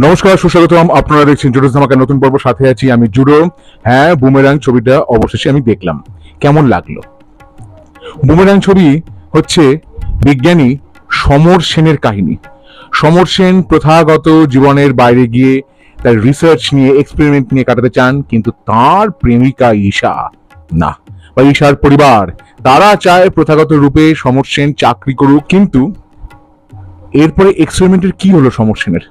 নমস্কার, সুস্বাগতম। আপনারা দেখছেন জুডো ধামাকার নতুন পর্ব, সাথে আছি আমি জুডো। হ্যাঁ, বুমেরাং ছবিটা অবশেষে আমি দেখলাম, কেমন লাগলো? বুমেরাং ছবি হচ্ছে বিজ্ঞানী সমর সেনের কাহিনী। সমর সেন প্রথাগত জীবনের বাইরে গিয়ে তার রিসার্চ নিয়ে, এক্সপেরিমেন্ট নিয়ে কাটাতে চান, কিন্তু তার প্রেমিকা ঈশা না, বা ঈশার পরিবার তারা চায় প্রথাগত রূপে সমর সেন চাকরি করুক। কিন্তু এরপরে এক্সপেরিমেন্টের কি হলো সমর সেনের?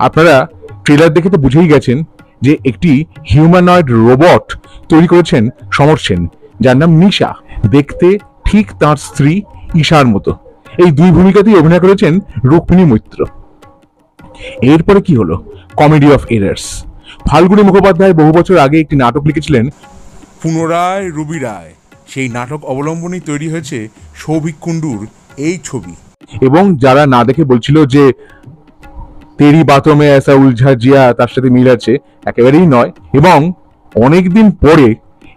আপনারা ট্রেলার দেখে তো বুঝেই গেছেন যে একটি হিউম্যানয়েড রোবট তৈরি করেছেন সমর সেন, যার নাম নিশা। দেখতে ঠিক তার স্ত্রী ঈশার মতো। এই দুই ভূমিকাতেই অভিনয় করেছেন রুক্মিণী মৈত্র। এরপরে কি হলো? Comedy of errors. Falguni Mukhopadhyay বহু বছর আগে একটি নাটক লিখেছিলেন পুনরায় রবি রায়। সেই নাটক অবলম্বনেই তৈরি হয়েছে সৌভিক কুণ্ডুর এই ছবি। এবং যারা না দেখে বলছিল যে তেরি বাতোं में ऐसा उलझा जिया তার সাথে মিল আছে, একেবারেই নয়। এবং অনেকদিন পরে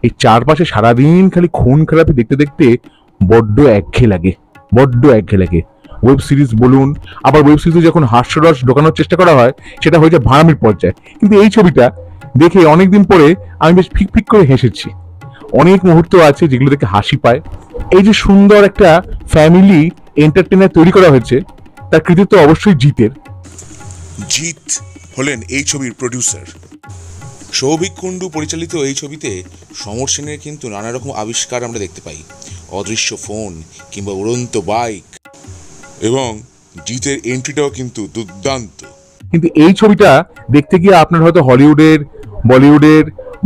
এই চারপাশে সারাদিন খালি খুন খারাপি দেখতে দেখতে বড্ড একঘেয়ে লাগে। ওয়েব সিরিজ বলুন, আবার ওয়েব সিরিজে যখন হাস্যরস ঢোকানোর চেষ্টা করা হয় সেটা হয়ে যায় ভাড়ামির পর্যায়ে। কিন্তু এই ছবিটা দেখে অনেকদিন পরে আমি বেশ ফিক করে হেসেছি। অনেক মুহূর্ত আছে যেগুলো দেখে হাসি পায়। এই যে সুন্দর একটা ফ্যামিলি এন্টারটেইনার তৈরি করা হয়েছে, তার কৃতিত্ব অবশ্যই জিতের। জিৎ হলেন এই ছবির প্রডিউসার। সৌভিক কুণ্ডু পরিচালিত এই ছবিতে সমর সেনের কিন্তু নানা রকম আবিষ্কার আমরা দেখতে পাই, অদৃশ্য ফোন কিংবা উড়ন্ত বাইক, এবং জিতের এন্ট্রিটাও কিন্তু দুর্দান্ত। কিন্তু এই ছবিটা দেখতে গিয়ে আপনার হয়তো হলিউডের, বলিউডের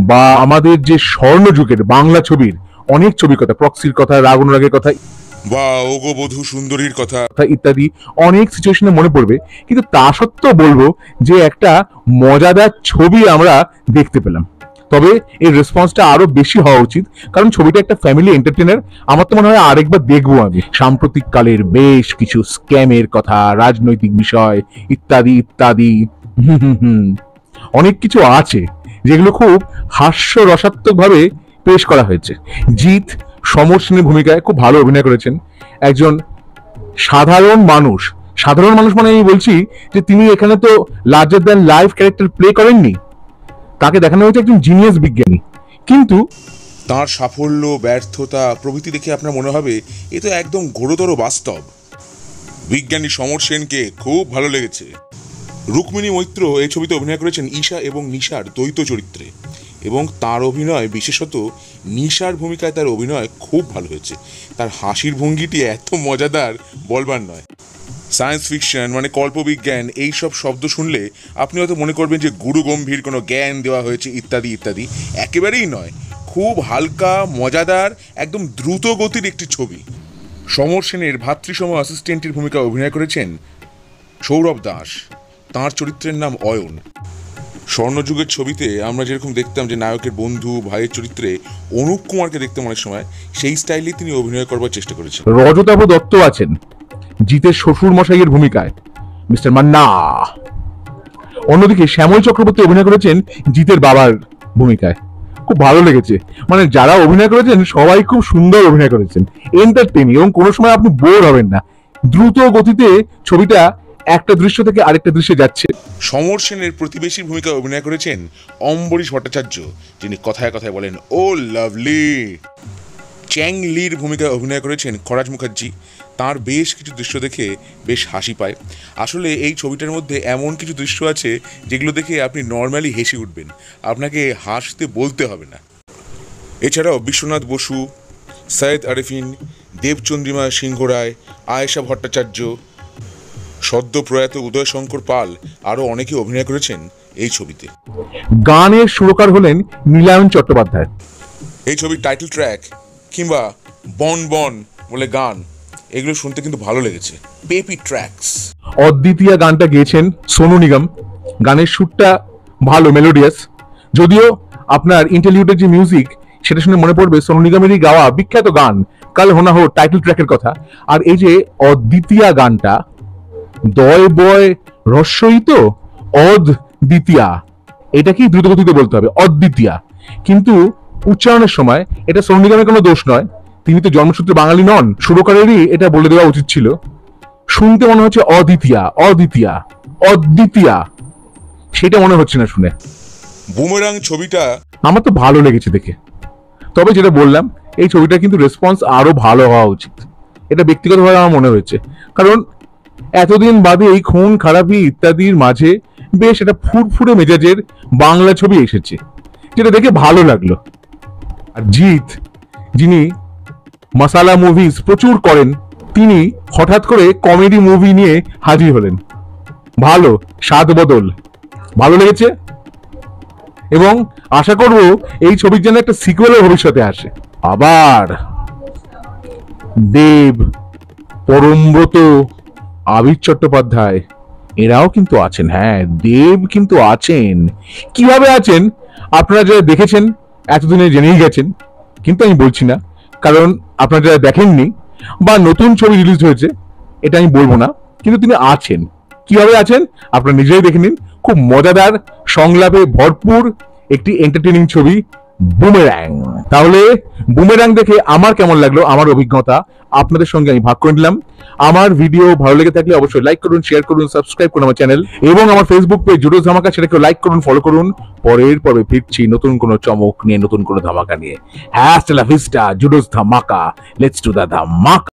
বা আমাদের যে স্বর্ণযুগের বাংলা ছবির অনেক ছবির কথা, প্রক্সির কথা, রাগ অনুরাগের কথা বা ওগো সুন্দরীর কথা ইত্যাদি অনেক সিচুয়েশনে মনে পড়বে। কিন্তু তা সত্ত্বেও বলবো যে একটা মজাদার ছবি আমরা দেখতে পেলাম। তবে এর রেসপন্সটা আরো বেশি হওয়া উচিত, কারণ ছবিটা একটা ফ্যামিলি এন্টারটেইনার। আমার তো মনে হয় আরেকবার দেখবো আমি। সাম্প্রতিক কালের বেশ কিছু স্ক্যামের কথা, রাজনৈতিক বিষয় ইত্যাদি অনেক কিছু আছে যেগুলো খুব হাস্যরসাত্মক ভাবে পেশ করা হয়েছে। জিৎ সমর সেনের ভূমিকায় খুব ভালো অভিনয় করেছেন। একজন সাধারণ মানুষ মানে আমি বলছি যে তিনি এখানে তো larger than life character play করেননি, তাকে দেখানো হয়েছে একজন জিনিয়াস বিজ্ঞানী। কিন্তু তার সাফল্য, ব্যর্থতা প্রভৃতি দেখে আপনার মনে হবে এ তো একদম ঘোরতর বাস্তব। বিজ্ঞানী সমর সেনকে খুব ভালো লেগেছে। রুক্মিণী মৈত্র এই ছবিতে অভিনয় করেছেন ঈশা এবং নিশার দ্বৈত চরিত্রে, এবং তার অভিনয়, বিশেষত নিশার ভূমিকায় তার অভিনয় খুব ভালো হয়েছে। তার হাসির ভঙ্গিটি এত মজাদার বলবার নয়। সায়েন্স ফিকশন মানে কল্পবিজ্ঞান, এইসব শব্দ শুনলে আপনি হয়তো মনে করবেন যে গুরু গম্ভীর কোনো জ্ঞান দেওয়া হয়েছে ইত্যাদি। একেবারেই নয়, খুব হালকা, মজাদার, একদম দ্রুত গতির একটি ছবি। সমর সেনের ভাতৃসম অ্যাসিস্ট্যান্টের ভূমিকায় অভিনয় করেছেন সৌরভ দাস। তাঁর চরিত্রের নাম অয়ন। স্বর্ণযুগের ছবিতে আমরা যেরকম দেখতাম যে নায়কের বন্ধু, ভাইয়ের চরিত্রে অনুপ কুমারকে দেখতাম অনেক সময়, সেই স্টাইলে তিনি অভিনয় করবার চেষ্টা করেছেন। রজতাভ দত্ত আছেন জিতের শ্বশুর মশাইয়ের ভূমিকায়, মিস্টার মান্না। অন্যদিকে শ্যামল চক্রবর্তী অভিনয় করেছেন জিতের বাবার ভূমিকায়। খুব ভালো লেগেছে। মানে যারা অভিনয় করেছেন সবাই খুব সুন্দর অভিনয় করেছেন, এন্টারটেইনিং, এবং কোনো সময় আপনি বোর হবেন না। দ্রুত গতিতে ছবিটা একটা দৃশ্য থেকে আরেকটা দৃশ্যে যাচ্ছে। সমর সেনের প্রতিবেশীর ভূমিকায় অভিনয় করেছেন অম্বরীশ ভট্টাচার্য, যিনি কথায় কথায় বলেন ও লাভলি। চ্যাং লির ভূমিকায় অভিনয় করেছেন খরাজ মুখার্জি। তার বেশ কিছু দৃশ্য দেখে বেশ হাসি পায়। আসলে এই ছবিটার মধ্যে এমন কিছু দৃশ্য আছে যেগুলো দেখে আপনি নর্মালি হেসে উঠবেন, আপনাকে হাসতে বলতে হবে না। এছাড়াও বিশ্বনাথ বসু, সৈয়দ আরিফিন, দেবচন্দ্রিমা সিংহ রায়, আয়েশা ভট্টাচার্য, সদ্য প্রয়াত উদয় শঙ্কর পাল, আরও অনেকে অভিনয় করেছেন এই ছবিতে। গানের সুরকার হলেন নীলায়ন চট্টোপাধ্যায়। এই ছবির টাইটেল ট্র্যাক কিংবা বন বন বলে গান, এগুলো শুনতে কিন্তু ভালো লেগেছে। Peppy tracks. অদ্বিতীয়া গানটা গেয়েছেন সোনু নিগম। গানের সুরটা ভালো, মেলোডিয়াস। যদিও আপনার ইন্টারলিউডের যে মিউজিক, সেটা শুনে মনে পড়বে সোনু নিগমেরই গাওয়া বিখ্যাত গান কাল হোনা হো, টাইটেল ট্র্যাকের কথা। আর এই যে অদ্বিতীয়া গানটা, দয় বয় রস্যই তো অদ দ্বিতীয়া, এটা কি দ্রুতগতিতে বলতে হবে অদ্বিতীয়া, কিন্তু উচ্চারণের সময় এটা সোনু নিগমের কোনো দোষ নয়, তিনি তো জন্মসূত্রে বাঙালি নন, সুরকারেরই এটা বলে দেওয়া উচিত ছিল। শুনতে মনে হচ্ছে অদ্বিতীয়া। সেটা মনে হচ্ছে না শুনে। বুমেরাং ছবিটা আমার তো ভালো লেগেছে দেখে। তবে যেটা বললাম, এই ছবিটা কিন্তু রেসপন্স আরো ভালো হওয়া উচিত, এটা ব্যক্তিগতভাবে আমার মনে হয়েছে। কারণ এতদিন বাদে এই খুন খারাপি ইত্যাদির মাঝে বেশ একটা ফুরফুরে মেজাজের বাংলা ছবি এসেছে, যেটা দেখে ভালো লাগলো। আর জিৎ, যিনি মাসালা মুভিজ প্রচুর করেন, তিনি হঠাৎ করে কমেডি মুভি নিয়ে হাজির হলেন। ভালো, স্বাদ বদল, ভালো লেগেছে। এবং আশা করব এই ছবির যেন একটা সিকুয়েলের ভবিষ্যতে আসে। আবার দেব, পরমব্রত, আবির চট্টোপাধ্যায় এরাও কিন্তু আছেন। হ্যাঁ, দেব কিন্তু আছেন। কিভাবে আছেন আপনারা যারা দেখেছেন এতদিনে জেনেই গেছেন, কিন্তু আমি বলছি না, কারণ আপনারা যারা দেখেননি বা নতুন ছবি রিলিজ হয়েছে এটা আমি বলবো না, কিন্তু তিনি আছেন। কিভাবে আছেন আপনারা নিজেই দেখে নিন। খুব মজাদার, সংলাপে ভরপুর একটি এন্টারটেইনিং ছবি বুমেরাং। তাহলে বুমেরাং দেখে আমার কেমন লাগলো, আমার অভিজ্ঞতা আপনাদের সঙ্গে আমি ভাগ করে নিলাম। আমার ভিডিও ভালো লেগে থাকলে অবশ্যই লাইক করুন, শেয়ার করুন, সাবস্ক্রাইব করুন আমার চ্যানেল, এবং আমার ফেসবুক পেজ জুডোস ধামাকা, সেটাকে লাইক করুন, ফলো করুন। পরের পর্বে ফিরছি নতুন কোনো চমক নিয়ে, নতুন কোনো ধামাকা নিয়ে। হ্যাঁ, স্টেলা ভিস্টা, জুডোস ধামাকা, লেটস ডু দ্য ধামাকা।